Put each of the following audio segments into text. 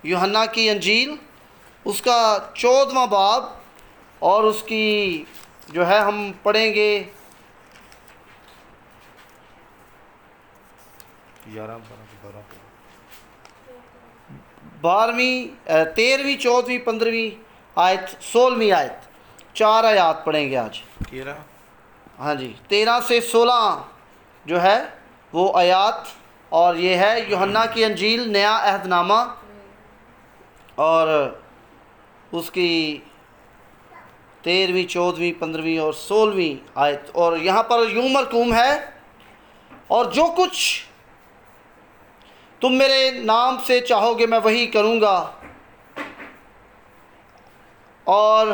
یوحنا کی انجیل اس کا 14واں باب اور اس کی جو ہے ہم پڑھیں گے 13ویں 14ویں 15ویں آیت 16ویں آیت 4 آیات پڑھیں گے آج. ہاں جی 13 سے 16 جو ہے وہ آیات، اور یہ ہے یوحنا کی انجیل نیا عہد نامہ اور اس کی 13ویں 14ویں 15ویں اور 16ویں آیت. اور یہاں پر یوں مرقوم ہے، اور جو کچھ تم میرے نام سے چاہو گے میں وہی کروں گا، اور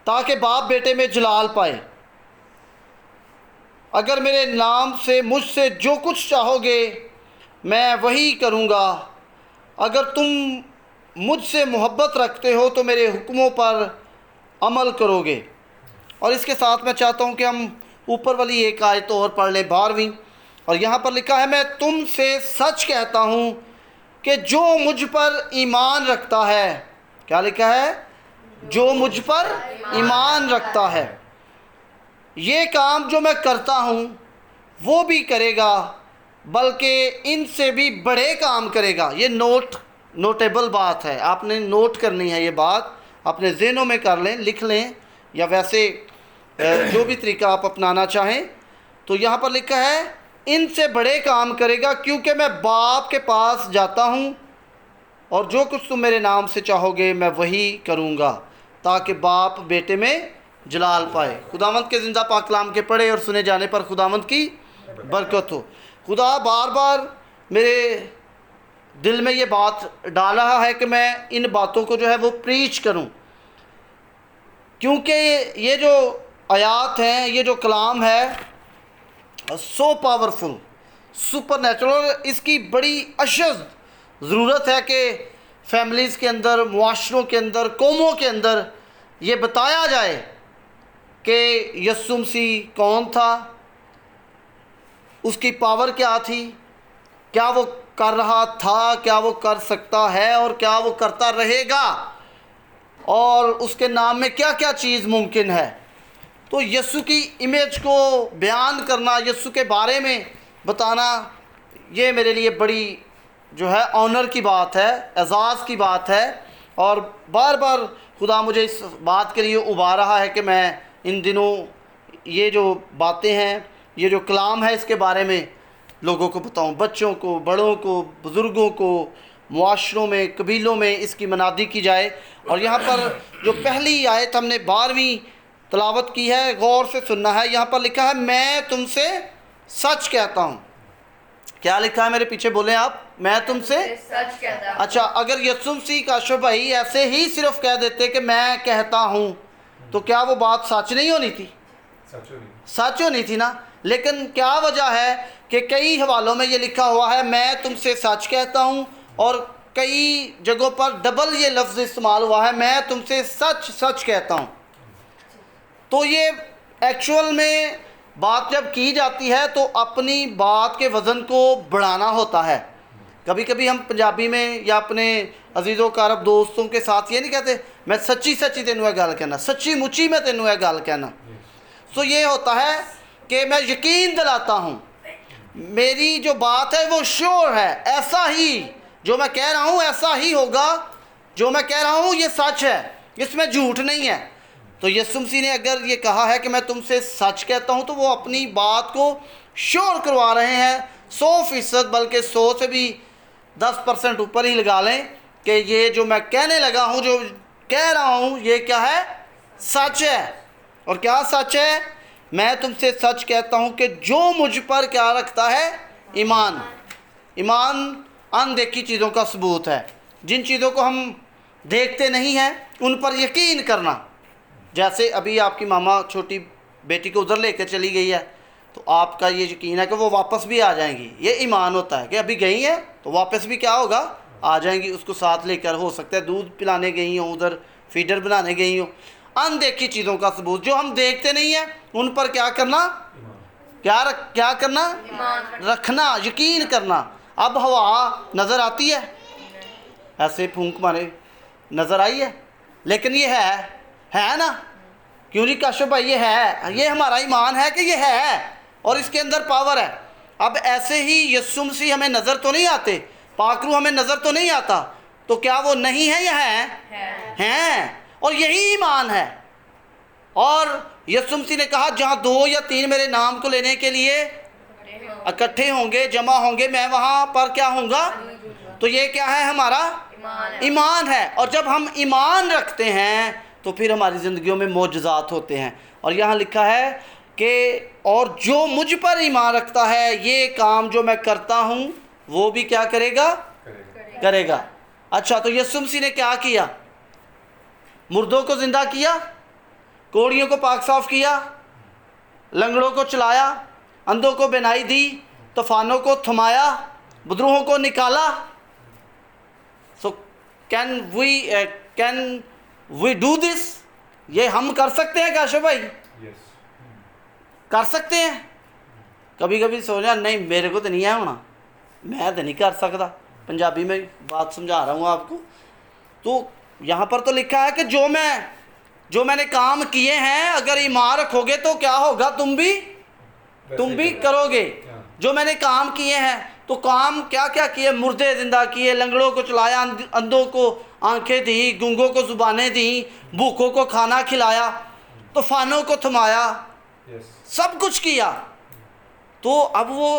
تاکہ باپ بیٹے میں جلال پائے. اگر میرے نام سے مجھ سے جو کچھ چاہو گے میں وہی کروں گا. اگر تم مجھ سے محبت رکھتے ہو تو میرے حکموں پر عمل کرو گے. اور اس کے ساتھ میں چاہتا ہوں کہ ہم اوپر والی ایک آیت اور پڑھ لیں 12ویں. اور یہاں پر لکھا ہے، میں تم سے سچ کہتا ہوں کہ جو مجھ پر ایمان رکھتا ہے، کیا لکھا ہے؟ جو مجھ پر ایمان رکھتا ہے، یہ کام جو میں کرتا ہوں وہ بھی کرے گا، بلکہ ان سے بھی بڑے کام کرے گا. یہ نوٹیبل بات ہے، آپ نے نوٹ کرنی ہے، یہ بات اپنے ذہنوں میں کر لیں، لکھ لیں، یا ویسے جو بھی طریقہ آپ اپنانا چاہیں. تو یہاں پر لکھا ہے ان سے بڑے کام کرے گا، کیونکہ میں باپ کے پاس جاتا ہوں، اور جو کچھ تم میرے نام سے چاہو گے میں وہی کروں گا، تاکہ باپ بیٹے میں جلال پائے. خداوند کے زندہ پاک کلام کے پڑھے اور سنے جانے پر خداوند کی برکت ہو. خدا بار بار میرے دل میں یہ بات ڈال رہا ہے کہ میں ان باتوں کو جو ہے وہ پریچ کروں، کیونکہ یہ جو آیات ہیں، یہ جو کلام ہے، سو پاورفل، سپر نیچرل. اس کی بڑی اشد ضرورت ہے کہ فیملیز کے اندر، معاشروں کے اندر، قوموں کے اندر یہ بتایا جائے کہ یسوع مسیح کون تھا، اس کی پاور کیا تھی، کیا وہ کر رہا تھا، کیا وہ کر سکتا ہے، اور کیا وہ کرتا رہے گا، اور اس کے نام میں کیا کیا چیز ممکن ہے. تو یسوع کی امیج کو بیان کرنا، یسوع کے بارے میں بتانا، یہ میرے لیے بڑی جو ہے آنر کی بات ہے، اعزاز کی بات ہے. اور بار بار خدا مجھے اس بات کے لیے ابھار رہا ہے کہ میں ان دنوں یہ جو باتیں ہیں، یہ جو کلام ہے، اس کے بارے میں لوگوں کو بتاؤں، بچوں کو، بڑوں کو، بزرگوں کو، معاشروں میں، قبیلوں میں اس کی منادی کی جائے. اور یہاں پر جو پہلی آیت ہم نے 12ویں تلاوت کی ہے، غور سے سننا ہے. یہاں پر لکھا ہے میں تم سے سچ کہتا ہوں. کیا لکھا ہے میرے پیچھے بولیں آپ؟ میں تم سے سچ کہتا ہوں. اچھا، اگر یسوع مسیح کا بھائی ایسے ہی صرف کہہ دیتے کہ میں کہتا ہوں، تو کیا وہ بات سچ نہیں ہونی تھی؟ سچ ہونی تھی نا. لیکن کیا وجہ ہے کہ کئی حوالوں میں یہ لکھا ہوا ہے میں تم سے سچ کہتا ہوں، اور کئی جگہوں پر ڈبل یہ لفظ استعمال ہوا ہے میں تم سے سچ سچ کہتا ہوں. تو یہ ایکچول میں بات جب کی جاتی ہے تو اپنی بات کے وزن کو بڑھانا ہوتا ہے. کبھی کبھی ہم پنجابی میں یا اپنے عزیز و اقارب دوستوں کے ساتھ یہ نہیں کہتے میں سچی سچی تینوں یہ گل کہنا، سچی مچی میں تینوں یہ گل کہنا. سو یہ ہوتا ہے کہ میں یقین دلاتا ہوں، میری جو بات ہے وہ شیور ہے، ایسا ہی جو میں کہہ رہا ہوں ایسا ہی ہوگا، جو میں کہہ رہا ہوں یہ سچ ہے، اس میں جھوٹ نہیں ہے. تو یسوع مسیح نے اگر یہ کہا ہے کہ میں تم سے سچ کہتا ہوں، تو وہ اپنی بات کو شیور کروا رہے ہیں 100%، بلکہ 100 سے بھی 10% اوپر ہی لگا لیں کہ یہ جو میں کہنے لگا ہوں، جو کہہ رہا ہوں، یہ کیا ہے؟ سچ ہے. اور کیا سچ ہے؟ میں تم سے سچ کہتا ہوں کہ جو مجھ پر کیا رکھتا ہے؟ ایمان. ایمان اندیکھی چیزوں کا ثبوت ہے. جن چیزوں کو ہم دیکھتے نہیں ہیں ان پر یقین کرنا. جیسے ابھی آپ کی ماما چھوٹی بیٹی کو ادھر لے کے چلی گئی ہے، تو آپ کا یہ یقین ہے کہ وہ واپس بھی آ جائیں گی. یہ ایمان ہوتا ہے کہ ابھی گئی ہیں تو واپس بھی کیا ہوگا؟ آ جائیں گی. اس کو ساتھ لے کر، ہو سکتا ہے دودھ پلانے گئی ہوں، ادھر فیڈر بنانے گئی ہوں. اندیکھی چیزوں کا ثبوت، جو ہم دیکھتے نہیں ہیں ان پر کیا کرنا؟ کیا کرنا؟ رکھنا، یقین کرنا. اب ہوا نظر آتی ہے؟ ایسے پھونک مارے نظر آئی ہے، لیکن یہ ہے نا، کیوں نہیں کاشف بھائی؟ یہ ہے، یہ ہمارا ایمان ہے کہ یہ ہے اور اس کے اندر پاور ہے۔ اب ایسے ہی یسوع مسیح ہمیں نظر تو نہیں آتے، پاک روح ہمیں نظر تو نہیں آتا، تو کیا وہ نہیں ہے یا ہیں؟ اور یہی ایمان ہے۔ اور یسوع مسیح نے کہا جہاں 2 یا 3 میرے نام کو لینے کے لیے اکٹھے ہوں گے، جمع ہوں گے، میں وہاں پر کیا ہوں گا؟ تو یہ کیا ہے؟ ہمارا ایمان ہے۔ اور جب ہم ایمان رکھتے ہیں تو پھر ہماری زندگیوں میں معجزات ہوتے ہیں۔ اور یہاں لکھا ہے کہ اور جو مجھ پر ایمان رکھتا ہے یہ کام جو میں کرتا ہوں وہ بھی کیا کرے گا؟ کرے گا۔ اچھا، تو یسوع مسیح نے کیا کیا؟ مردوں کو زندہ کیا، کوڑیوں کو پاک صاف کیا، لنگڑوں کو چلایا، اندھوں کو بینائی دی، طوفانوں کو تھمایا، بدروہوں کو نکالا۔ So can we do this? یہ ہم کر سکتے ہیں کاشف بھائی؟ کر سکتے ہیں؟ کبھی کبھی سوچا نہیں میرے کو تو نہیں ہے ہونا، میں تو نہیں کر سکتا۔ پنجابی میں بات سمجھا رہا ہوں آپ کو۔ تو یہاں پر تو لکھا ہے کہ جو میں نے کام کیے ہیں اگر ایمان رکھو گے تو کیا ہوگا؟ تم بھی کرو گے جو میں نے کام کیے ہیں۔ تو کام کیا کیا کیے؟ مردے زندہ کیے، لنگڑوں کو چلایا، اندھوں کو آنکھیں دی، گونگوں کو زبانیں دیں، بھوکوں کو کھانا کھلایا، طوفانوں کو تھمایا، سب کچھ کیا۔ تو اب وہ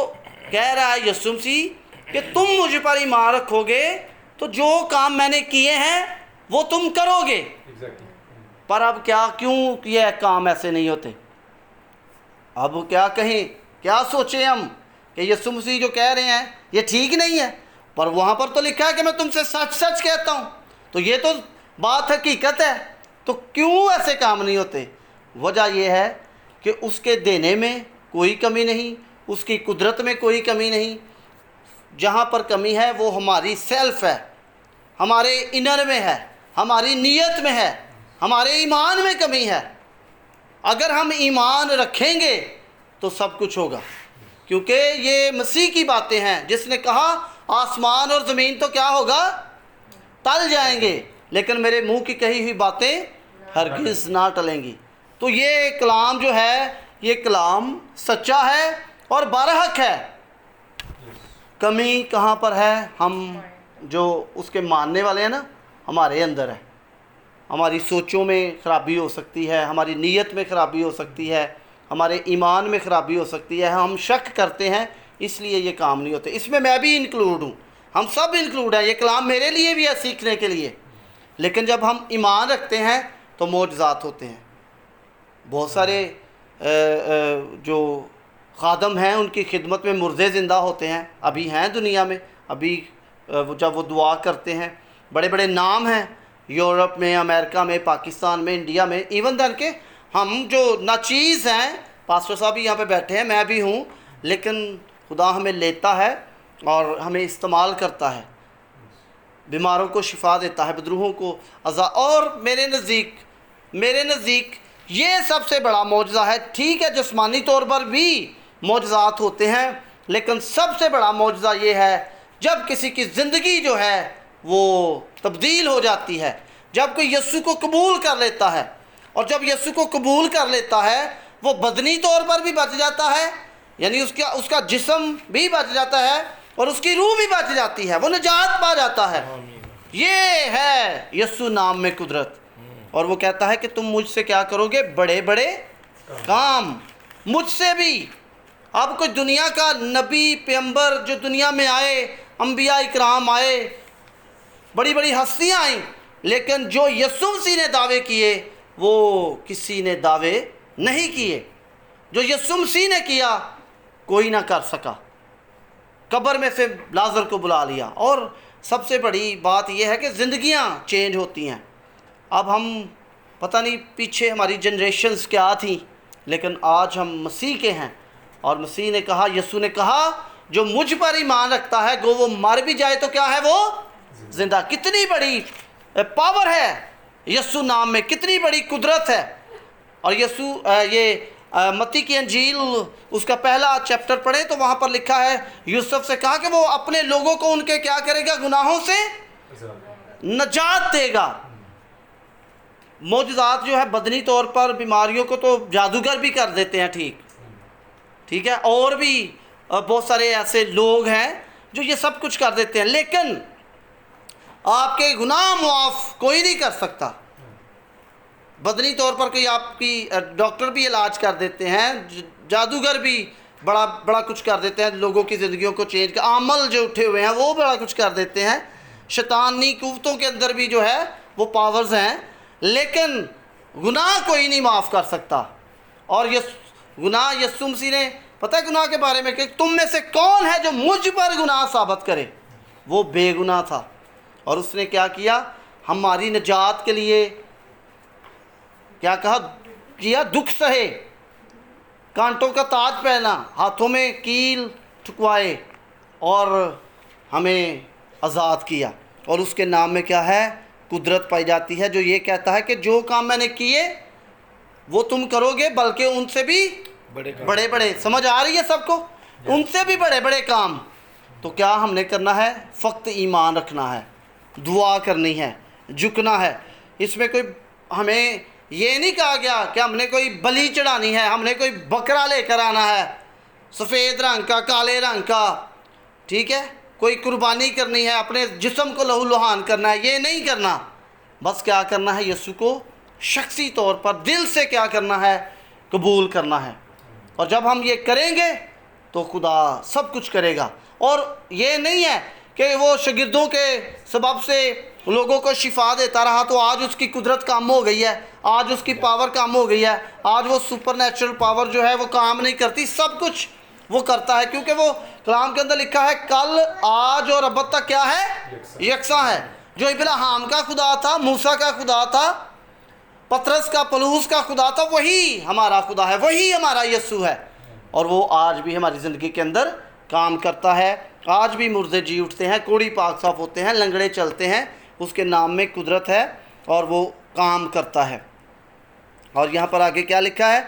کہہ رہا ہے یسوع مسیح کہ تم مجھ پر ایمان رکھو گے تو جو کام میں نے کیے ہیں وہ تم کرو گے۔ پر اب کیوں یہ کام ایسے نہیں ہوتے؟ اب کیا کہیں، کیا سوچیں ہم کہ یسوع مسیح جو کہہ رہے ہیں یہ ٹھیک نہیں ہے، پر وہاں پر تو لکھا ہے کہ میں تم سے سچ سچ کہتا ہوں، تو یہ تو بات حقیقت ہے، تو کیوں ایسے کام نہیں ہوتے؟ وجہ یہ ہے کہ اس کے دینے میں کوئی کمی نہیں، اس کی قدرت میں کوئی کمی نہیں۔ جہاں پر کمی ہے وہ ہماری سیلف ہے، ہمارے انر میں ہے، ہماری نیت میں ہے، ہمارے ایمان میں کمی ہے۔ اگر ہم ایمان رکھیں گے تو سب کچھ ہوگا، کیونکہ یہ مسیح کی باتیں ہیں جس نے کہا آسمان اور زمین تو کیا ہوگا؟ ٹل جائیں گے، لیکن میرے منہ کی کہی ہوئی باتیں ہرگز نہ ٹلیں گی۔ تو یہ کلام جو ہے یہ کلام سچا ہے اور برحق ہے۔ کمی کہاں پر ہے؟ ہم جو اس کے ماننے والے ہیں نا، ہمارے اندر ہے۔ ہماری سوچوں میں خرابی ہو سکتی ہے، ہماری نیت میں خرابی ہو سکتی ہے، ہمارے ایمان میں خرابی ہو سکتی ہے، ہم شک کرتے ہیں، اس لیے یہ کام نہیں ہوتے۔ اس میں بھی انکلوڈ ہوں، ہم سب انکلوڈ ہیں، یہ کلام میرے لیے بھی ہے سیکھنے کے لیے۔ لیکن جب ہم ایمان رکھتے ہیں تو معجزات ہوتے ہیں۔ بہت سارے جو خادم ہیں ان کی خدمت میں مردے زندہ ہوتے ہیں، ابھی ہیں دنیا میں، ابھی جب وہ دعا کرتے ہیں، بڑے بڑے نام ہیں یورپ میں، امریکہ میں، پاکستان میں، انڈیا میں، ایون دن کہ ہم جو ناچیز ہیں، پاسٹر صاحب بھی یہاں پہ بیٹھے ہیں، میں بھی ہوں، لیکن خدا ہمیں لیتا ہے اور ہمیں استعمال کرتا ہے، بیماروں کو شفا دیتا ہے، بدروہوں کو عزا۔ اور میرے نزدیک یہ سب سے بڑا معجزہ ہے۔ ٹھیک ہے جسمانی طور پر بھی معجزات ہوتے ہیں، لیکن سب سے بڑا معجزہ یہ ہے جب کسی کی زندگی جو ہے وہ تبدیل ہو جاتی ہے، جب کوئی یسوع کو قبول کر لیتا ہے، اور جب یسوع کو قبول کر لیتا ہے وہ بدنی طور پر بھی بچ جاتا ہے، یعنی اس کا جسم بھی بچ جاتا ہے اور اس کی روح بھی بچ جاتی ہے، وہ نجات پا جاتا ہے۔ یہ ہے یسوع نام میں قدرت۔ اور وہ کہتا ہے کہ تم مجھ سے کیا کرو گے؟ بڑے بڑے کام مجھ سے بھی۔ اب کوئی دنیا کا نبی پیغمبر جو دنیا میں آئے، انبیاء اکرام آئے، بڑی بڑی ہستیاں آئیں، لیکن جو یسوع مسیح نے دعوے کیے وہ کسی نے دعوے نہیں کیے۔ جو یسوع مسیح نے کیا کوئی نہ کر سکا۔ قبر میں سے لازر کو بلا لیا۔ اور سب سے بڑی بات یہ ہے کہ زندگیاں چینج ہوتی ہیں۔ اب ہم پتہ نہیں پیچھے ہماری جنریشنز کیا تھیں، لیکن آج ہم مسیح کے ہیں، اور مسیح نے کہا، یسوع نے کہا جو مجھ پر ایمان رکھتا ہے گو وہ مر بھی جائے تو کیا ہے؟ وہ زندہ۔ کتنی بڑی پاور ہے یسوع نام میں، کتنی بڑی قدرت ہے۔ اور یسوع متی کی انجیل اس کا پہلا چیپٹر پڑھیں تو وہاں پر لکھا ہے، یوسف سے کہا کہ وہ اپنے لوگوں کو ان کے کیا کرے گا؟ گناہوں سے نجات دے گا۔ معجزات جو ہے بدنی طور پر بیماریوں کو تو جادوگر بھی کر دیتے ہیں ٹھیک ہے، اور بھی بہت سارے ایسے لوگ ہیں جو یہ سب کچھ کر دیتے ہیں، لیکن آپ کے گناہ معاف کوئی نہیں کر سکتا۔ بدنی طور پر کوئی آپ کی ڈاکٹر بھی علاج کر دیتے ہیں، جادوگر بھی بڑا کچھ کر دیتے ہیں، لوگوں کی زندگیوں کو چینج عمل جو اٹھے ہوئے ہیں وہ بڑا کچھ کر دیتے ہیں، شیطانی قوتوں کے اندر بھی جو ہے وہ پاورز ہیں، لیکن گناہ کوئی نہیں معاف کر سکتا۔ اور یہ گناہ یسوع مسیح نے پتہ ہے گناہ کے بارے میں کہ تم میں سے کون ہے جو مجھ پر گناہ ثابت کرے؟ وہ بے گناہ تھا، اور اس نے کیا ہماری نجات کے لیے کیا کیا دکھ سہے، کانٹوں کا تاج پہنا، ہاتھوں میں کیل ٹھکوائے، اور ہمیں آزاد کیا۔ اور اس کے نام میں کیا ہے؟ قدرت پائی جاتی ہے، جو یہ کہتا ہے کہ جو کام میں نے کیے وہ تم کرو گے، بلکہ ان سے بھی بڑے بڑے۔ سمجھ آ رہی ہے سب کو؟ ان سے بھی بڑے بڑے کام۔ تو کیا ہم نے کرنا ہے؟ فقط ایمان رکھنا ہے، دعا کرنی ہے، جھکنا ہے۔ اس میں کوئی ہمیں یہ نہیں کہا گیا کہ ہم نے کوئی بلی چڑھانی ہے، ہم نے کوئی بکرا لے کر آنا ہے سفید رنگ کا، کالے رنگ کا، ٹھیک ہے، کوئی قربانی کرنی ہے، اپنے جسم کو لہو لہان کرنا ہے، یہ نہیں کرنا۔ بس کیا کرنا ہے؟ یسوع کو شخصی طور پر دل سے کیا کرنا ہے؟ قبول کرنا ہے۔ اور جب ہم یہ کریں گے تو خدا سب کچھ کرے گا۔ اور یہ نہیں ہے کہ وہ شاگردوں کے سبب سے لوگوں کو شفا دیتا رہا تو آج اس کی قدرت کم ہو گئی ہے، آج اس کی پاور کم ہو گئی ہے، آج وہ سپر نیچرل پاور جو ہے وہ کام نہیں کرتی۔ سب کچھ وہ کرتا ہے، کیونکہ وہ کلام کے اندر لکھا ہے کل آج اور ابد تک کیا ہے؟ یکساں ہے۔ جو ابراہیم کا خدا تھا، موسیٰ کا خدا تھا، پطرس کا، پولس کا خدا تھا، وہی ہمارا خدا ہے، وہی ہمارا یسوع ہے، اور وہ آج بھی ہماری زندگی کے اندر کام کرتا ہے۔ آج بھی مردے جی اٹھتے ہیں، کوڑی پاک صاف ہوتے ہیں، لنگڑے چلتے ہیں، اس کے نام میں قدرت ہے اور وہ کام کرتا ہے۔ اور یہاں پر آگے کیا لکھا ہے؟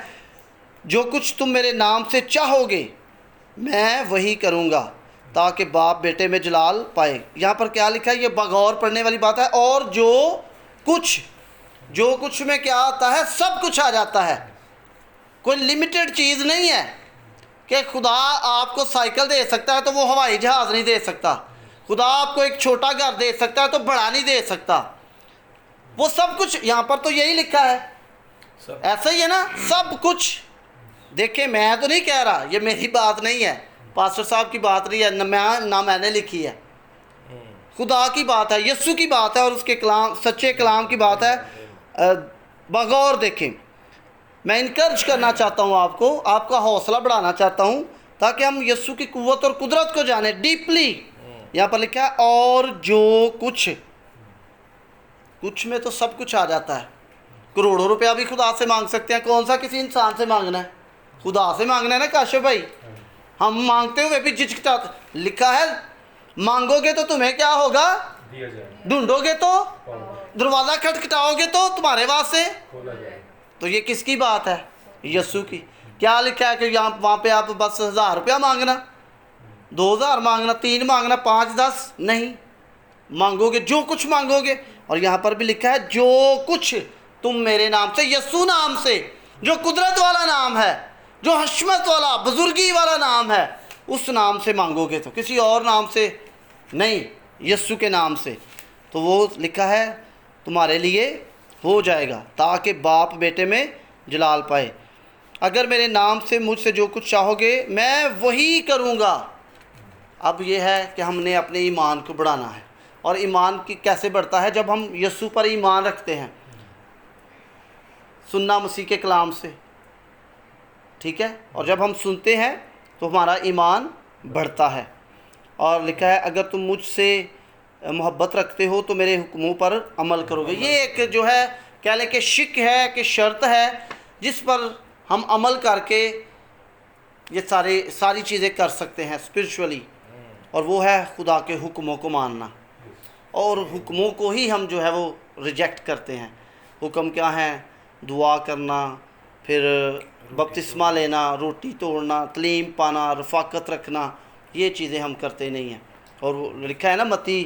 جو کچھ تم میرے نام سے چاہو گے میں وہی کروں گا تاکہ باپ بیٹے میں جلال پائے۔ یہاں پر کیا لکھا ہے؟ یہ بغور پڑھنے والی بات ہے۔ اور جو کچھ میں کیا آتا ہے؟ سب کچھ آ جاتا ہے، کوئی لمیٹڈ چیز نہیں ہے کہ خدا آپ کو سائیکل دے سکتا ہے تو وہ ہوائی جہاز نہیں دے سکتا، خدا آپ کو ایک چھوٹا گھر دے سکتا ہے تو بڑا نہیں دے سکتا۔ وہ سب کچھ یہاں پر تو یہی لکھا ہے، ایسا ہی ہے نا، سب کچھ۔ دیکھیں میں تو نہیں کہہ رہا، یہ میری بات نہیں ہے، پاسٹر صاحب کی بات نہیں ہے، نہ میں نے لکھی ہے، خدا کی بات ہے، یسوع کی بات ہے، اور اس کے کلام، سچے کلام کی بات ہے۔ بغور دیکھیں، میں انکرج کرنا چاہتا ہوں آپ کا حوصلہ بڑھانا چاہتا ہوں تاکہ ہم یسوع کی قوت اور قدرت کو جانیں ڈیپلی۔ یہاں پر لکھا ہے اور جو کچھ میں تو سب کچھ آ جاتا ہے۔ کروڑوں روپیہ بھی خدا سے مانگ سکتے ہیں، کون سا کسی انسان سے مانگنا ہے؟ خدا سے مانگنا ہے نا کاشف بھائی۔ ہم مانگتے ہوئے بھی جھجکچاتے، لکھا ہے مانگو گے تو تمہیں کیا ہوگا؟ ڈھونڈو گے تو، دروازہ کھٹکھٹاؤ گے تو تمہارے واسطے تو یہ کس کی بات ہے؟ یسوع کی۔ کیا لکھا ہے کہ وہاں پہ آپ بس 1000 روپیہ مانگنا، 2000 مانگنا، 3 مانگنا، 5 10 نہیں، مانگو گے جو کچھ مانگو گے۔ اور یہاں پر بھی لکھا ہے جو کچھ تم میرے نام سے، یسوع نام سے، جو قدرت والا نام ہے، جو حشمت والا، بزرگی والا نام ہے، اس نام سے مانگو گے، تو کسی اور نام سے نہیں، یسوع کے نام سے، تو وہ لکھا ہے تمہارے لیے ہو جائے گا تاکہ باپ بیٹے میں جلال پائے۔ اگر میرے نام سے مجھ سے جو کچھ چاہو گے میں وہی کروں گا۔ اب یہ ہے کہ ہم نے اپنے ایمان کو بڑھانا ہے، اور ایمان کی کیسے بڑھتا ہے؟ جب ہم یسوع پر ایمان رکھتے ہیں، سننا مسیح کے کلام سے، ٹھیک ہے، اور جب ہم سنتے ہیں تو ہمارا ایمان بڑھتا ہے۔ اور لکھا ہے اگر تم مجھ سے محبت رکھتے ہو تو میرے حکموں پر عمل کرو گے۔ یہ ایک جو ہے کہہ لیں کہ شک ہے، کہ شرط ہے جس پر ہم عمل کر کے یہ ساری چیزیں کر سکتے ہیں اسپرچولی، اور وہ ہے خدا کے حکموں کو ماننا، اور حکموں کو ہی ہم جو ہے وہ ریجیکٹ کرتے ہیں۔ حکم کیا ہیں؟ دعا کرنا، پھر بپتسمہ لینا، روٹی توڑنا، تعلیم پانا، رفاقت رکھنا، یہ چیزیں ہم کرتے نہیں ہیں۔ اور وہ لکھا ہے نا متی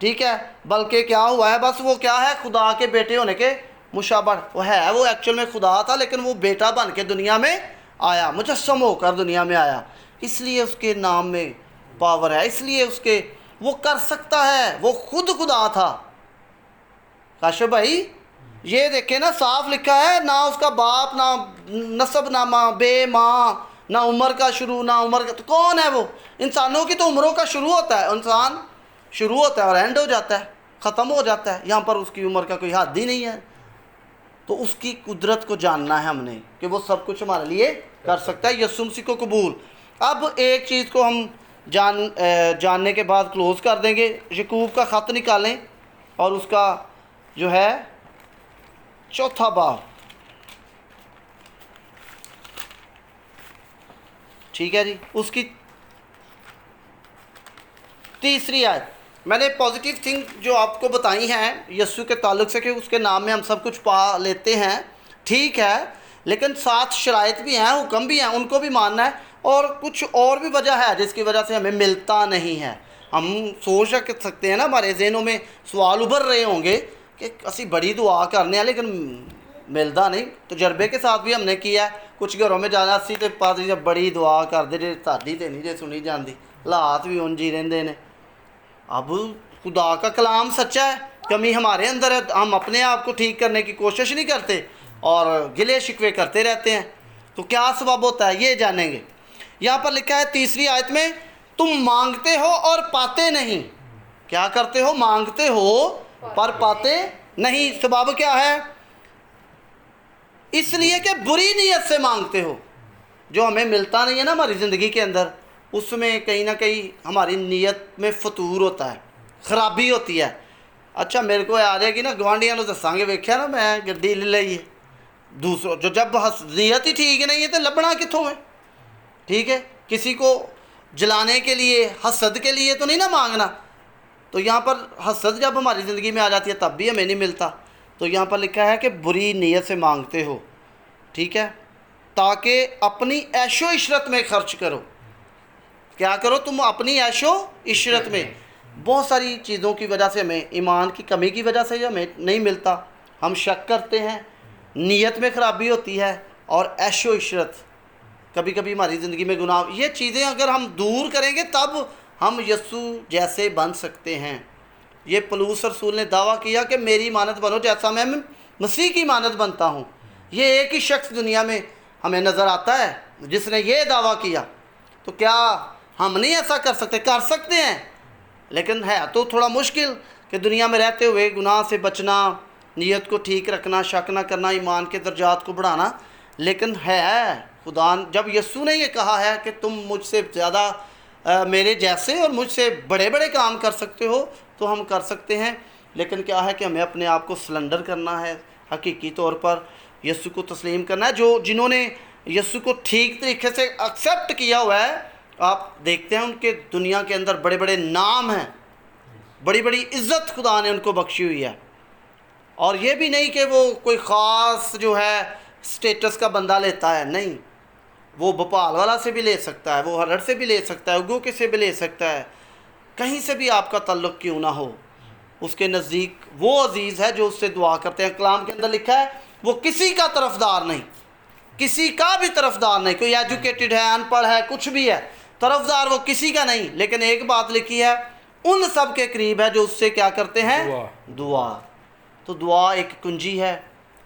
ٹھیک ہے، بلکہ کیا ہوا ہے، بس وہ کیا ہے، خدا کے بیٹے ہونے کے مشابہ وہ ہے، وہ ایکچوئل میں خدا تھا لیکن وہ بیٹا بن کے دنیا میں آیا، مجسم ہو کر دنیا میں آیا، اس لیے اس کے نام میں پاور ہے، اس لیے اس کے وہ کر سکتا ہے، وہ خود خدا تھا۔ کاشف بھائی یہ دیکھیں نا، صاف لکھا ہے، نہ اس کا باپ، نہ نسب نامہ، بے ماں، نہ عمر کا شروع، نہ عمر کا، تو کون ہے وہ؟ انسانوں کی تو عمروں کا شروع ہوتا ہے، انسان شروع ہوتا ہے اور اینڈ ہو جاتا ہے، ختم ہو جاتا ہے، یہاں پر اس کی عمر کا کوئی حد ہی نہیں ہے۔ تو اس کی قدرت کو جاننا ہے ہم نے کہ وہ سب کچھ ہمارے لیے کر سکتا ہے، یسوع مسیح کو قبول۔ اب ایک چیز کو ہم جاننے کے بعد کلوز کر دیں گے، یعقوب کا خط نکالیں اور اس کا جو ہے 4 باب، ٹھیک ہے جی، اس کی 3 آیت۔ میں نے پازیٹیو تھنگ جو آپ کو بتائی ہیں یسوع کے تعلق سے کہ اس کے نام میں ہم سب کچھ پا لیتے ہیں، ٹھیک ہے، لیکن 7 شرائط بھی ہیں، حکم بھی ہیں، ان کو بھی ماننا ہے، اور کچھ اور بھی وجہ ہے جس کی وجہ سے ہمیں ملتا نہیں ہے۔ ہم سوچ سکتے ہیں نا، ہمارے ذہنوں میں سوال ابھر رہے ہوں گے کہ اسی بڑی دعا کرنے ہیں لیکن ملتا نہیں۔ تجربے کے ساتھ بھی ہم نے کیا ہے، کچھ گھروں میں جانا اسی تے پادری جب بڑی دعا کرتے جی تہاڈی تے نہیں جے سنی جاندی، حالات بھی انج ہی رہندے نے۔ اب خدا کا کلام سچا ہے، کمی ہمارے اندر ہے، ہم اپنے آپ کو ٹھیک کرنے کی کوشش نہیں کرتے اور گلے شکوے کرتے رہتے ہیں، تو کیا سبب ہوتا ہے یہ جانیں گے۔ یہاں پر لکھا ہے 3 آیت میں، تم مانگتے ہو اور پاتے نہیں۔ کیا کرتے ہو؟ مانگتے ہو پر پاتے نہیں۔ سبب کیا ہے؟ اس لیے کہ بری نیت سے مانگتے ہو۔ جو ہمیں ملتا نہیں ہے نا ہماری زندگی کے اندر، اس میں کہیں نہ کہیں ہماری نیت میں فطور ہوتا ہے، خرابی ہوتی ہے۔ اچھا میرے کو آ جائے گی نا، گوانڈیاں دساں گے، ویکھیا نا میں گڈی لے لئی ہے، دوسروں جو جب نیت ہی ٹھیک نہیں ہے تو لبنا کتوں ہے؟ ٹھیک ہے، کسی کو جلانے کے لیے، حسد کے لیے تو نہیں نا مانگنا۔ تو یہاں پر حسد جب ہماری زندگی میں آ جاتی ہے تب بھی ہمیں نہیں ملتا، تو یہاں پر لکھا ہے کہ بری نیت سے مانگتے ہو، ٹھیک ہے، تاکہ اپنی عیش و عشرت میں خرچ کرو۔ کیا کرو تم؟ اپنی عیش و عشرت میں۔ بہت ساری چیزوں کی وجہ سے ہمیں، ایمان کی کمی کی وجہ سے ہمیں نہیں ملتا، ہم شک کرتے ہیں، نیت میں خرابی ہوتی ہے، اور عیش و عشرت، کبھی کبھی ہماری زندگی میں گناہ، یہ چیزیں اگر ہم دور کریں گے تب ہم یسوع جیسے بن سکتے ہیں۔ یہ پولس رسول نے دعویٰ کیا کہ میری مانت بنو جیسا میں مسیح کی مانت بنتا ہوں۔ یہ ایک ہی شخص دنیا میں ہمیں نظر آتا ہے جس نے یہ دعویٰ کیا، تو کیا ہم نہیں ایسا کر سکتے؟ کر سکتے ہیں، لیکن ہے تو تھوڑا مشکل کہ دنیا میں رہتے ہوئے گناہ سے بچنا، نیت کو ٹھیک رکھنا، شک نہ کرنا، ایمان کے درجات کو بڑھانا، لیکن ہے خدا جب یسوع نے یہ کہا ہے کہ تم مجھ سے زیادہ میرے جیسے اور مجھ سے بڑے بڑے کام کر سکتے ہو، تو ہم کر سکتے ہیں، لیکن کیا ہے کہ ہمیں اپنے آپ کو سلنڈر کرنا ہے، حقیقی طور پر یسوع کو تسلیم کرنا ہے۔ جنہوں نے یسوع کو ٹھیک طریقے سے ایکسیپٹ کیا ہوا ہے، آپ دیکھتے ہیں ان کے دنیا کے اندر بڑے بڑے نام ہیں، بڑی بڑی عزت خدا نے ان کو بخشی ہوئی ہے، اور یہ بھی نہیں کہ وہ کوئی خاص جو ہے سٹیٹس کا بندہ لیتا ہے، نہیں، وہ بھوپال والا سے بھی لے سکتا ہے، وہ ہرڑ سے بھی لے سکتا ہے، اگو کے سے بھی لے سکتا ہے، کہیں سے بھی آپ کا تعلق کیوں نہ ہو، اس کے نزدیک وہ عزیز ہے جو اس سے دعا کرتے ہیں۔ کلام کے اندر لکھا ہے وہ کسی کا طرفدار نہیں، کسی کا بھی طرفدار نہیں، کوئی ایجوکیٹڈ ہے، ان پڑھ ہے، کچھ بھی ہے، طرفدار وہ کسی کا نہیں، لیکن ایک بات لکھی ہے، ان سب کے قریب ہے جو اس سے کیا کرتے ہیں؟ دعا۔ تو دعا ایک کنجی ہے،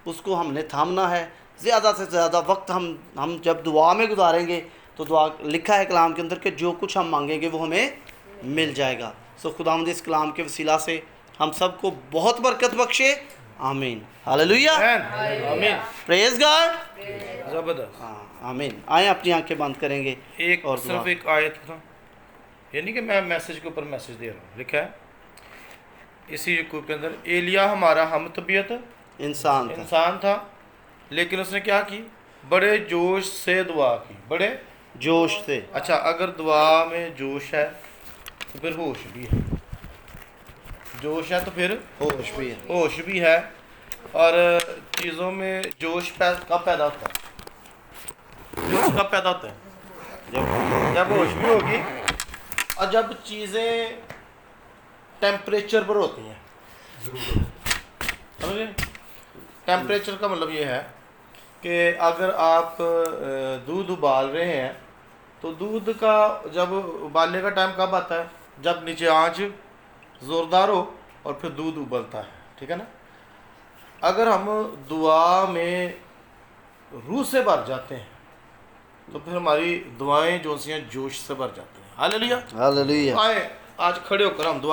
اس کو ہم نے تھامنا ہے، زیادہ سے زیادہ وقت ہم جب دعا میں گزاریں گے تو دعا لکھا ہے کلام کے اندر کہ جو کچھ ہم مانگیں گے وہ ہمیں مل جائے گا۔ سو خداوند اس کلام کے وسیلہ سے ہم سب کو بہت برکت بخشے، آمین، ہاللویہ، آمین، پریز گاڈ، زبردست۔ آمین۔ آئیں اپنی آنکھیں بند کریں گے ایک اور صرف ایک آیت تھا، یعنی کہ میں میسج کے اوپر میسج دے رہا ہوں، لکھا ہے اسی یعقوب کے اندر، ایلیا ہمارا ہم طبیعت انسان تھا، لیکن اس نے کیا کی؟ بڑے جوش سے دعا کی، بڑے جوش سے۔ اچھا، اگر دعا میں جوش ہے تو پھر ہوش بھی ہے، جوش ہے تو پھر ہوش بھی ہے، اور چیزوں میں جوش کب پیدا ہوتا ہے؟ جوش کب پیدا ہوتا ہے؟ جب ہوش بھی ہوگی، اور جب چیزیں ٹیمپریچر پر ہوتی ہیں. سمجھے؟ ٹیمپریچر کا مطلب یہ ہے کہ اگر آپ دودھ ابال رہے ہیں تو دودھ کا جب ابالنے کا ٹائم کب آتا ہے؟ جب نیچے آنچ زوردار ہو اور پھر دودھ ابلتا ہے. ٹھیک ہے نا؟ اگر ہم دعا میں روح سے بھر جاتے ہیں تو پھر ہماری دعائیں جو سی ہیں جوش سے بھر جاتی ہیں. ہاللیلویہ. ہاللیلویہ. آئیں آج کھڑے ہو کر ہم دعا